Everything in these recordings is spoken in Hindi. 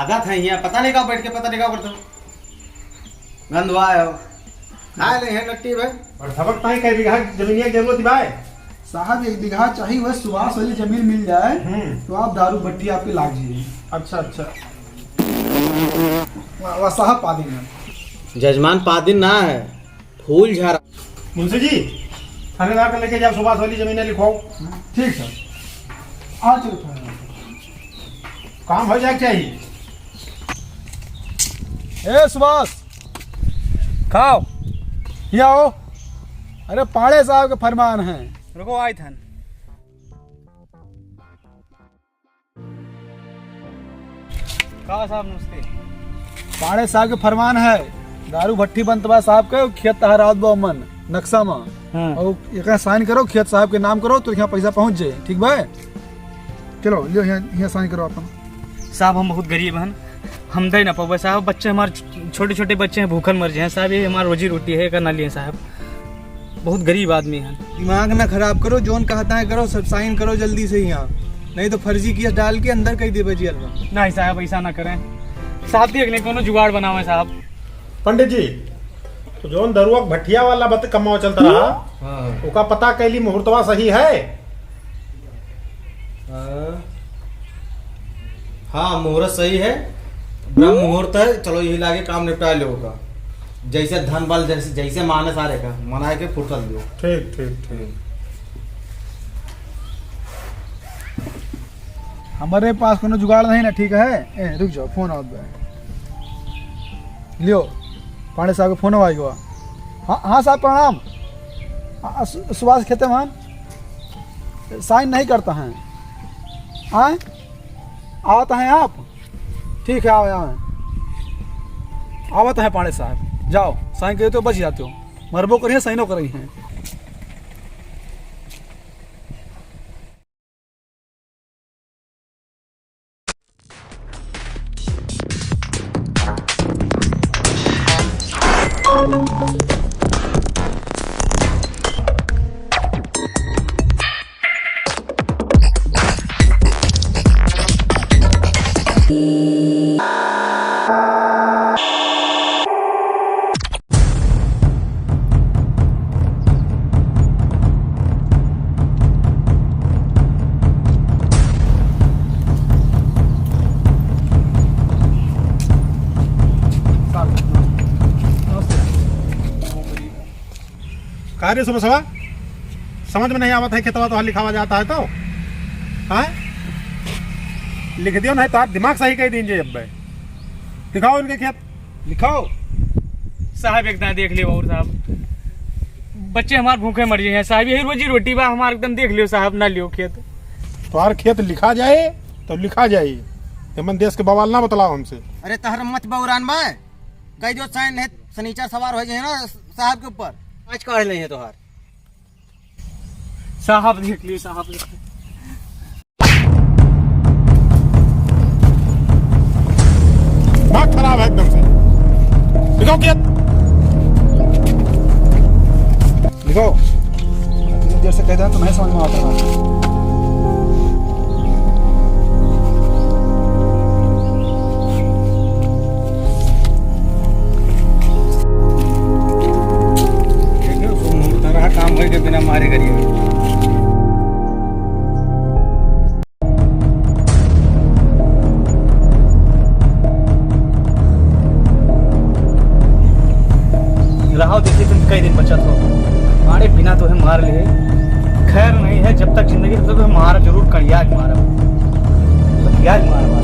लागत है यहाँ पता नहीं कहाँ बैठ के पता नहीं कहाँ करते गंदवा है खाए ले है नट्टी भाई और सबक ताई कई बीघा जमीनिया की जरूरत भाई साहब 1 बीघा चाहिए वह सुभाष वाली जमीन मिल जाए तो आप दारू भट्टी आपके लाग जाइए। अच्छा अच्छा वह साहब पा देंगे। जजमान पादिन ना है फूल झारा। मुंशी जी थानेदार को लेके जाओ सुभाष वाली जमीनें लिखवाओ। ठीक सर आ चलो थाने काम हो जाए चाहिए। ए सुभाष खाओ यहाँ आओ। अरे पाड़े साहब के फरमान है। रुको आए थन कहा साहब नमस्ते। पाड़े साहब के फरमान है दारू भट्टी बनतबा साहब के खेत तहरात बो मन नक्शा में और एक साइन करो खेत साहब के नाम करो तो यहाँ पैसा पहुँच जाए। ठीक भाई चलो लियो यहाँ साइन करो अपन। साहब हम बहुत गरीब हैं हम दे ना पाओ साहब बच्चे हमारे छोटे छोटे बच्चे हैं भूखन मर जाए साहब ये हमारा रोजी रोटी है करना लिए साहब बहुत गरीब आदमी हैं। दिमाग ना खराब करो जोन कहता है करो सब साइन करो जल्दी से यहाँ नहीं तो फर्जी केस डाल के अंदर कहीं दे जेल में। नहीं साहब ऐसा ना करें साहब देख लें कोनो जुगाड़ बनावे साहब। पंडित जी तो जोन दरुआ भट्टिया वाला बत कमाओ चलता रहा उसका पता कैली मुहूर्तवा सही है। हाँ मुहूर्त सही है ब्रह्म मुहूर्त है। चलो यही लागे काम निपटा लो का जैसे धन बल जैसे माने सारे का मनाए के फुर्सत दो। ठीक ठीक ठीक हमारे पास कोनो जुगाड़ नहीं ना। ठीक है ए रुक जाओ फोन आओ लियो पांडे साहब का फोन आएगा। हाँ हाँ साहब प्रणाम। सुभाष खेते मान साइन नहीं करता है हाँ आवत हैं आप। ठीक है आओ यहाँ आवत है पांडे साहब जाओ साइन करे तो बच जाते हो मरबो करिए साइनो कर रही हैं। कार्य सुबह सवा समझ में नहीं आवत है खेतवा तो लिखावा जाता है तो हाँ लिख दियो नहीं तो आप दिमाग सही कह दीजिए। अब दिखाओ इनके खेत लिखाओ। साहब एकदम देख लियो और साहब बच्चे हमारे भूखे मर जाए साहब यही रोजी रोटी बा हमारे एकदम देख लियो साहब ना लियो खेत तुम्हारा खेत लिखा जाए तो लिखा जाए मन देश के बवाल ना बतलाओ हमसे। अरे तहर मत बउरान बा कई जो साइन है सनीचर सवार हो जाए ना साहब के ऊपर आज काढ़ नहीं है तोहार। साहब देख लियो साहब दिमाग खराब है एकदम से। लिखो खेत लिखो इतनी देर से कहता है तो नहीं समझ में आता है। काम के बिना मारे करिए रहो देखिए तुम कई दिन बचत हो हमारे बिना तो है मार लिए खैर नहीं है जब तक जिंदगी तब तक मारा जरूर कड़िया मारा मारा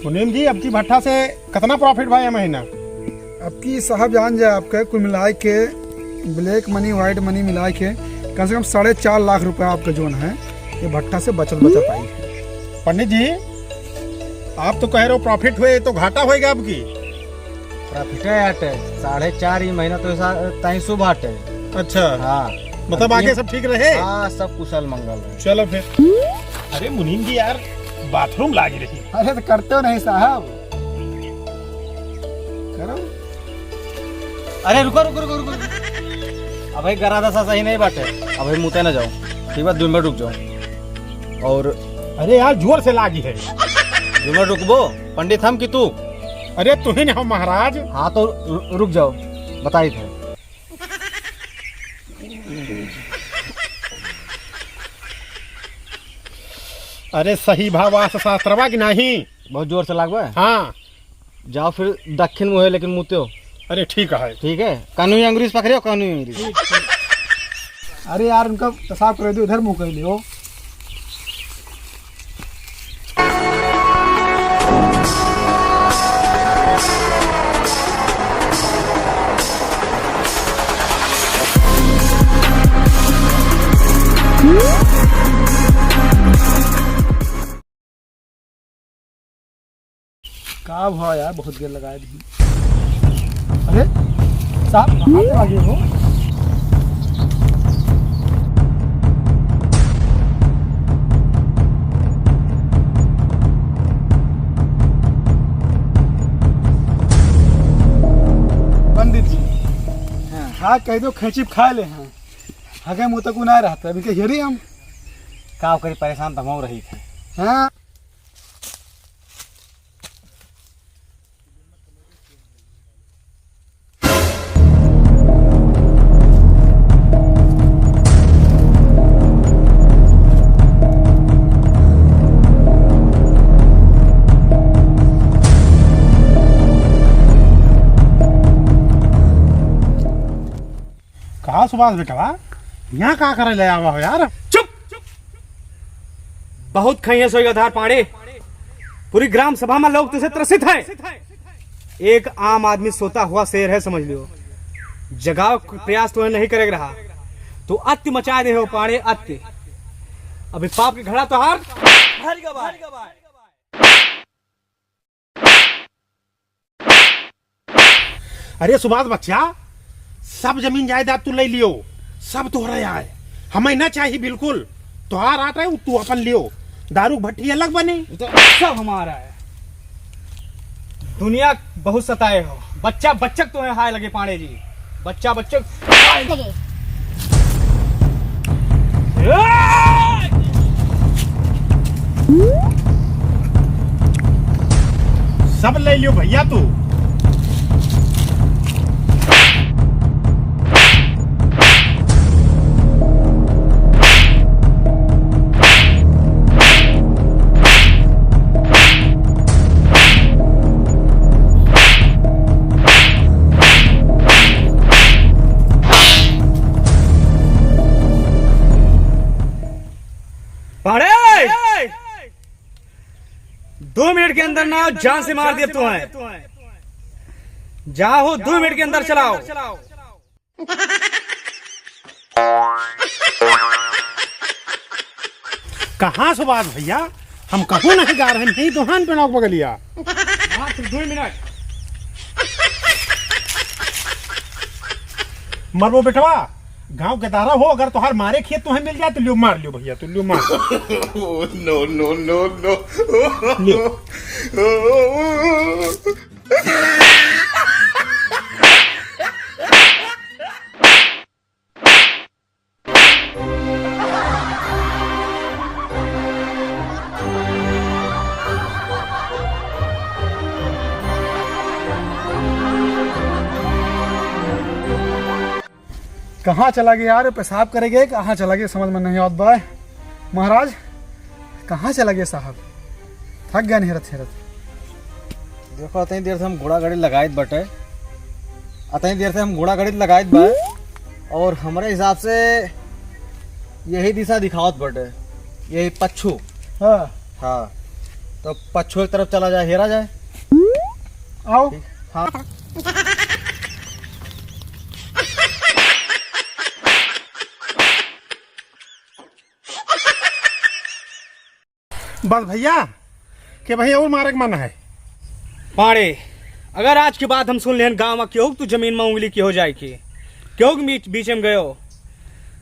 मुनीम जी अब की भट्टा से कितना प्रॉफिट भाई है महीना। अब की साहब जान जाए आपके कुल मिला के ब्लैक मनी वाइट मनी मिला के कम से कम 4.5 लाख रुपए आपका जोन है ये भट्टा से बचत आई है। पंडित जी आप तो कह रहे हो प्रॉफिट हुए तो घाटा होएगा आपकी। प्रॉफिट है 4.5 ही महीना तो ताई शुभ हट है। अच्छा हाँ मतलब आगे सब ठीक रहे। हाँ सब कुशल मंगल है। चलो फिर। अरे मुनीम जी यार बाथरूम लागी रही। अरे तो करते हो नहीं साहब करो अरे रुको रुको रुको रुको अब भाई गरा दशा सही नहीं बाटे। अब भाई मुते ना जाओ, ठीक बात, 2 मिनट रुक जाओ। और अरे यार जोर से लागी है। 2 मिनट रुकबो, पंडित हम कि तू? अरे तू ही ना हो महाराज। हाँ तो रुक जाओ, बताई थे। अरे सही भावास शास्त्रवा की नहीं। बहुत जोर से लागबा। हाँ जाओ फिर दक्षिण मुहे, लेकिन मुते हो। अरे ठीक है। ठीक है, कानूनी अंग्रेज पकड़े हो, कानूनी अंग्रेज। अरे यार उनका पेशाब कर दो, इधर मुँह कर लियो। का हुआ यार, बहुत देर लगाए दी। अरे साहब कहाँ पे आगे हो? पंडित जी हाँ कह दो खेचिप खा ले हैं। हगे मुँह तक ना रहता अभी के हेरी हम का करी, परेशान तो हम रही थे। हाँ। कहा सुभाष बेटवा, यहाँ का करे ले आवा हो यार? चुप। बहुत खैये सोई आधार पाड़े, पूरी ग्राम सभा में लोग तुझसे त्रसित हैं। एक आम आदमी सोता हुआ शेर है, समझ लियो। जगाव प्रयास तो नहीं करेगा रहा तो अत्य मचा दे हो पाड़े, अत्य। अभी पाप की घड़ा तो हार। अरे सुभाष बच्चा, सब जमीन जायदाद तू ले लियो, सब तोहरा है, हमें ना चाहिए बिल्कुल। तोहार आट है तू अपन लियो, दारू भट्टी अलग बने तो सब हमारा है। दुनिया बहुत सताए हो, बच्चा बच्चक तो है हाय लगे पाड़े जी, बच्चा बच्चक हाय लगे। सब ले लियो भैया तू। पाड़े 2 मिनट के अंदर ना जान से मार दिया तू है। जाओ 2 मिनट के अंदर चलाओ। कहाँ सुभाष भैया, हम कहूँ नहीं गा रहे, नहीं दुहान पे नौक बगलिया। हाँ 2 मिनट। मरबो बेटवा, गांव के तारा हो, अगर तुहार मारे खेत तुम्हें मिल जाए तो लियो मार लियो भैया, तू लियो मार। No no no no. कहाँ चला गया यार, पेशाब करेंगे कहाँ चला गया समझ में नहीं आता भाई। महाराज कहाँ चला गया साहब, थक गया हेरत हेरत। देखो अतनी देर से हम घोड़ा गाड़ी लगाइत बटे, अतनी देर से हम घोड़ा गाड़ी लगाइत बा, और हमारे हिसाब से यही दिशा दिखावत बटे, यही पच्छू। हाँ हाँ तो पच्छू एक तरफ चला जाए, हेरा जाए। आओ। हाँ बस भैया के भैया और मारे मन है। पाड़े अगर आज के बाद हम सुन लें गाँव में क्यों तू जमीन में उंगली की हो जाए की, क्यों बीच में गयो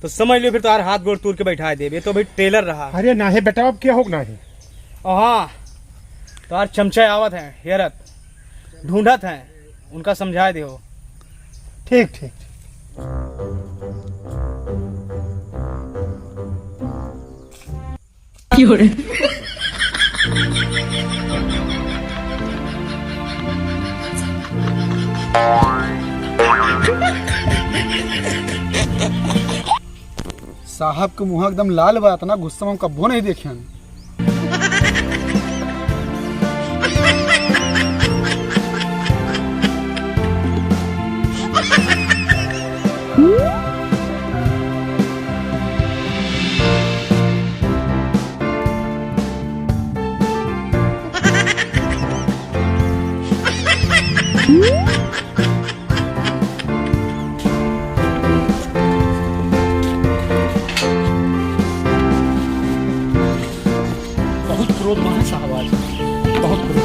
तो समझ लो फिर तो हाथ गोड़ तूर के बैठा दे। तो भाई टेलर रहा। अरे ना है बेटा, अब क्या होगा नहीं। और हाँ तो चमचा आवत है, हेरत ढूंढत है, उनका समझा दे। ठीक ठीक। साहब के मुँह एकदम लाल बा, इतना गुस्सा हम कब्बो नहीं देखे हैं। बहुत क्रोध में है साहब आज, बहुत क्रोध।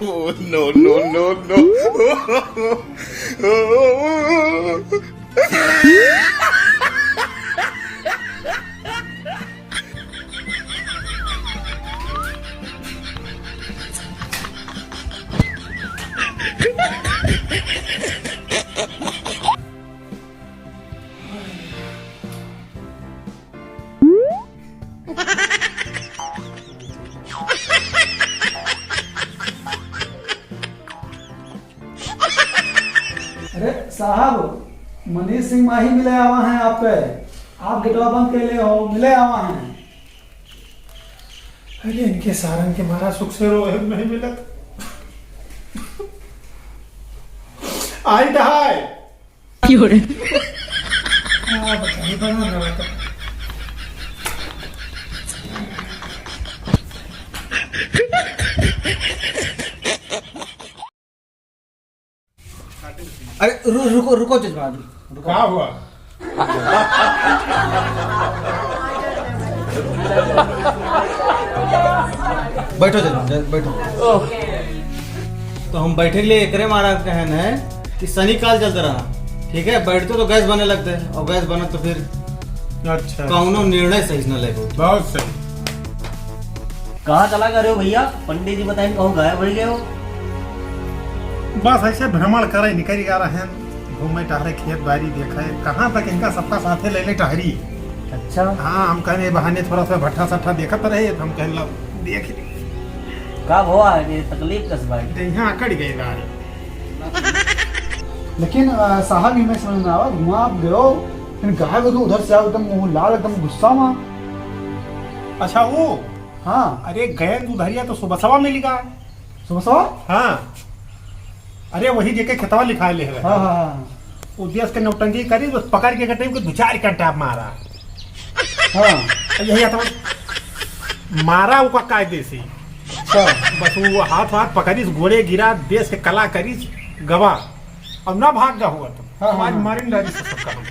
Oh, no, no, no, no. अरे साहब, मनीष सिंह माही मिले आवा हैं आप पे। आप गेटवा बंद कर ले हो, मिले आवा हैं। अरे इनके सारंग के मारा सुख से रो नहीं मिलत। आई दहाय बताइए बना रहा था। अरे रुको रुको जजमान जी, रुको। क्या हुआ? बैठो जजमान जी, बैठो। तो हम बैठे के लिए एकरे मारा कहन है कि शनि काल चलते रहा, ठीक है। बैठते तो गैस बने लगते हैं, और गैस बने तो फिर अच्छा, कौनो निर्णय सही न लगे। बहुत सही। कहाँ चला गए हो भैया? पंडित जी बताएं कहो गायब बढ़ गए हो। बस ऐसे भ्रमण करे निकल जा रहे हैं, घूमे टहरे, खेत बाड़ी देखे। कहाँ तक इनका सबका साथे ले ले टहरी। अच्छा, हाँ, हम कहने बहाने थोड़ा सा भट्ठा सट्ठा देखत रहे, तो हम कहने लग देख ली। कब हुआ ये तकलीफ कस भाई? यहाँ अकड़ गए गाड़ी। लेकिन साहब ही मैं समझ में आवा, घुमा आप गयो, फिर गायब हो गए, उधर से आओ एकदम मुँह लाल, एकदम गुस्सा में। अच्छा वो, हाँ, अरे गए उधरिया तो सुबह सवा मिलेगा। सुबह सवा। हाँ, अरे वही जेके खेतवा लिखा ले हाँ हाँ हाँ उद्देश्य के नौटंकी करी, बस पकड़ के कटे को 2-4 घंटा मारा। हाँ। यही आता मारा उसका कायदे से। अच्छा, बस वो हाथ हाथ पकड़ीस, गोड़े गिरा, देश के कला करीस, गवा। अब ना भाग जा हुआ तुम। हाँ, हाँ, आज हाँ। मारी डरी से सबका हम।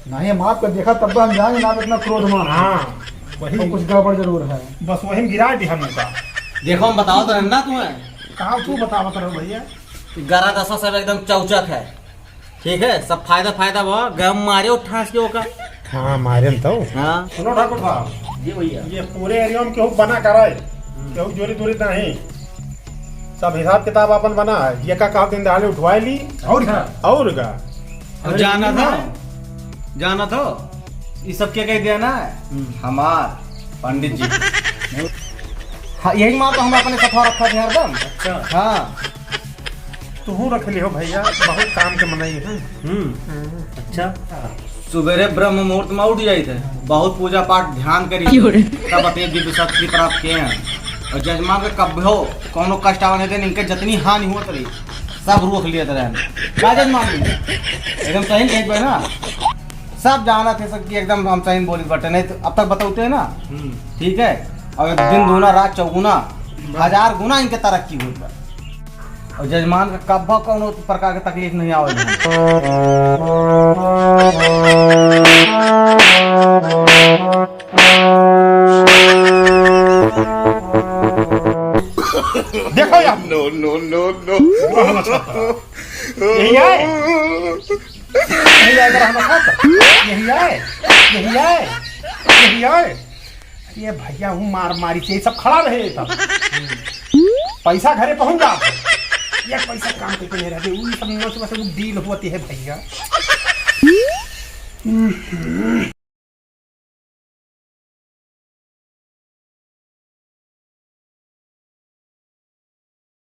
नहीं हम आपका देखा तब हम जाएंगे ना, इतना क्रोध में। हाँ, वही तो कुछ गड़बड़ जरूर है। बस वही गिरा दी हम उनका। देखो हम बताओ तो ना तुम्हें, कहा तू बता बता रहा भैया। ग्यारह दशा सब एकदम चौचक है, ठीक है। सब फायदा फायदा हुआ, गम मारे उठा के होगा। हाँ, मारे तो। हाँ, सुनो ठाकुर साहब, जी भैया। ये पूरे एरिया में केहू बना कराए, केहू जोरी दूरी नहीं, सब हिसाब किताब अपन बना है। ये का कहा दिन दहाड़े उठवाए ली और का और जाना था, जाना था, ये सब क्या कह दिया ना, हमार पंडित जी। हाँ, यही माँ तो हम अपने सफा रखा थे हरदम। अच्छा, हाँ, तू रख लियो भैया, बहुत काम के मनाई है। अच्छा। सुबेरे ब्रह्म मुहूर्त में उठ जाई थे, बहुत पूजा पाठ ध्यान करी, तब अपने दिव्य शक्ति प्राप्त किए हैं। और जजमान के कब्बो कोनो कष्ट आने थे, इनके जितनी हानि हुआ रही सब रोक लिए थे। क्या जजमान जी एकदम सही कह पाए ना, सब जाना थे सब कि एकदम हम सही बोली बटे, नहीं तो अब तक बताते हैं ना, ठीक है। और दिन दूना रात चौगुना 1000 गुना इनके तरक्की हुई है। और जजमान का कब्बो कोनो प्रकार के तकलीफ नहीं आवे। देखो यार no, no, no, no. यही आए यही आए अगर हम खाता यही आए यही आए यही आए। अरे भैया हूँ मार मारी चाहिए सब खड़ा रहे तब पैसा घरे पहुंच जा ये पैसा काम करके नहीं रहते सब नोच बस डील होती है भैया।